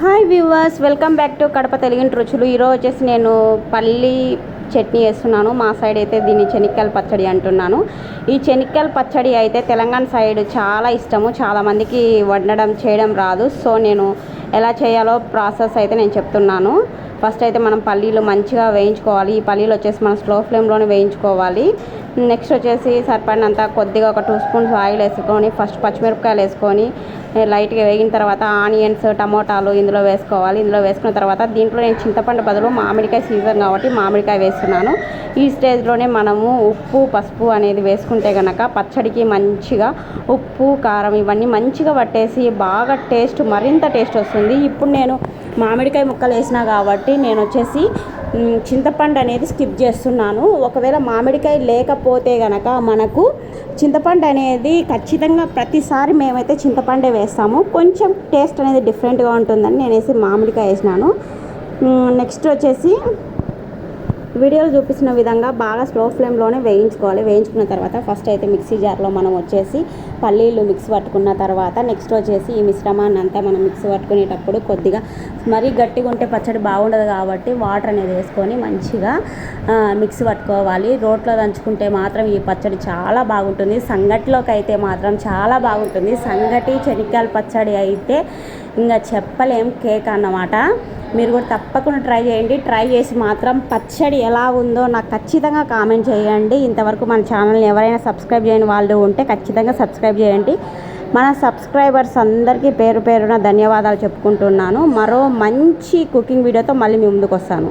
Hi viewers, welcome back to Kadapa తెలుగింటి రుచులు. ఈరోజు వచ్చేసి నేను పల్లి చట్నీ వేస్తున్నాను. మా సైడ్ అయితే దీన్ని చెనిక్కాయల పచ్చడి అంటున్నాను. ఈ చెనిక్కాయల పచ్చడి అయితే తెలంగాణ సైడ్ చాలా ఇష్టము. చాలామందికి వండడం చేయడం రాదు. సో నేను ఎలా చేయాలో ప్రాసెస్ అయితే నేను చెప్తున్నాను. ఫస్ట్ అయితే మనం పల్లీలు మంచిగా వేయించుకోవాలి. ఈ పల్లీలు వచ్చేసి మనం స్లో ఫ్లేమ్లోనే వేయించుకోవాలి. నెక్స్ట్ వచ్చేసి సరిపడినంత కొద్దిగా ఒక 2 స్పూన్స్ ఆయిల్ వేసుకొని ఫస్ట్ పచ్చిమిరపకాయలు వేసుకొని లైట్గా వేగిన తర్వాత ఆనియన్స్, టమోటాలు ఇందులో వేసుకోవాలి. ఇందులో వేసుకున్న తర్వాత దీంట్లో నేను చింతపండు బదులు మామిడికాయ సీజన్ కాబట్టి మామిడికాయ వేస్తున్నాను. ఈ స్టేజ్లోనే మనము ఉప్పు, పసుపు అనేది వేసుకుంటే కనుక పచ్చడికి మంచిగా ఉప్పు, కారం ఇవన్నీ మంచిగా పట్టేసి బాగా మరింత టేస్ట్ వస్తుంది. ఇప్పుడు నేను మామిడికాయ ముక్కలు వేసినా కాబట్టి నేను వచ్చేసి చింతపండు అనేది స్కిప్ చేస్తున్నాను. ఒకవేళ మామిడికాయ లేకపోతే కనుక మనకు చింతపండు అనేది ఖచ్చితంగా ప్రతిసారి మేమైతే చింతపండే వేస్తాము. కొంచెం టేస్ట్ అనేది డిఫరెంట్గా ఉంటుందని నేనేసి మామిడికాయ వేసినాను. నెక్స్ట్ వచ్చేసి వీడియోలో చూపిస్తున్న విధంగా బాగా స్లో ఫ్లేమ్లోనే వేయించుకోవాలి. వేయించుకున్న తర్వాత ఫస్ట్ అయితే మిక్సీ జార్లో మనం వచ్చేసి పల్లీలు మిక్సీ పట్టుకున్న తర్వాత నెక్స్ట్ వచ్చేసి ఈ మిశ్రమాన్ని అంతా మనం మిక్సీ పట్టుకునేటప్పుడు కొద్దిగా మరీ గట్టిగా ఉంటే పచ్చడి బాగుండదు కాబట్టి వాటర్ అనేది వేసుకొని మంచిగా మిక్సీ పట్టుకోవాలి. రోట్లో దంచుకుంటే మాత్రం ఈ పచ్చడి చాలా బాగుంటుంది. సంగటిలోకి అయితే మాత్రం చాలా బాగుంటుంది. సంగటి చెనిక్కాయల పచ్చడి అయితే ఇంకా చెప్పలేం, కేక్ అన్నమాట. మీరు కూడా తప్పకుండా ట్రై చేయండి. ట్రై చేసి మాత్రం పచ్చడి ఎలా ఉందో నాకు ఖచ్చితంగా కామెంట్ చేయండి. ఇంతవరకు మన ఛానల్ని ఎవరైనా సబ్స్క్రైబ్ చేయని వాళ్ళు ఉంటే ఖచ్చితంగా సబ్స్క్రైబ్ చేయండి. మన సబ్స్క్రైబర్స్ అందరికీ పేరు పేరున ధన్యవాదాలు చెప్పుకుంటున్నాను. మరో మంచి కుకింగ్ వీడియోతో మళ్ళీ మీ ముందుకు వస్తాను.